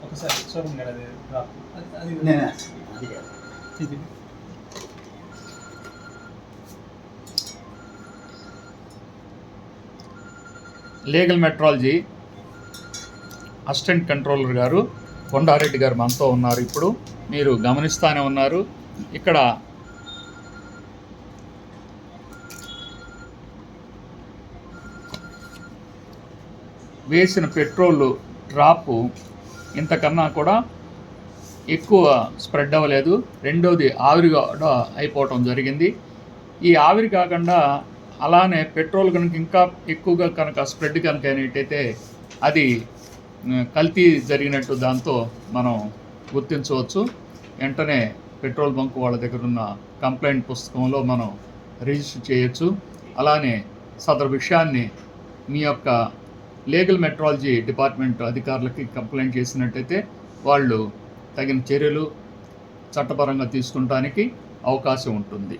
ఒకసారి చూడండి కదా అది డ్రాప్ అది ఇది లీగల్ మెట్రాలజీ అసిస్టెంట్ కంట్రోలర్ గారు కొండారెడ్డి గారు మనతో ఉన్నారు. ఇప్పుడు మీరు గమనిస్తూనే ఉన్నారు. ఇక్కడ వేసిన పెట్రోల్ డ్రాపు ఇంతకన్నా కూడా ఎక్కువ స్ప్రెడ్ అవ్వలేదు. రెండోది ఆవిరి కూడా అయిపోవటం జరిగింది. ఈ ఆవిరి కాకుండా అలానే పెట్రోల్ కనుక ఇంకా ఎక్కువగా కనుక స్ప్రెడ్ కనుక అయినట్టయితే అది కల్తీ జరిగినట్టు దాంతో మనం గుర్తించవచ్చు. వెంటనే పెట్రోల్ బంక్ వాళ్ళ దగ్గర ఉన్న కంప్లైంట్ పుస్తకంలో మనం రిజిస్టర్ చేయొచ్చు. అలానే సదరు విషయాన్ని మీ యొక్క లీగల్ మెట్రాలజీ డిపార్ట్మెంట్ అధికారులకి కంప్లైంట్ చేసినట్టయితే వాళ్ళు తగిన చర్యలు చట్టపరంగా తీసుకుంటానికి అవకాశం ఉంటుంది.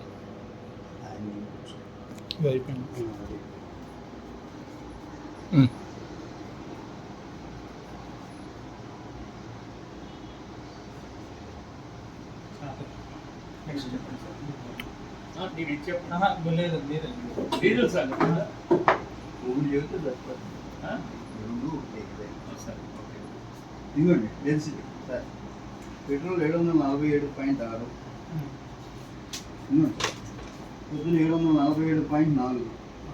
ఇదిగోండి డెన్సిటీ సార్, పెట్రోల్ 747.6, పొద్దున 747.4,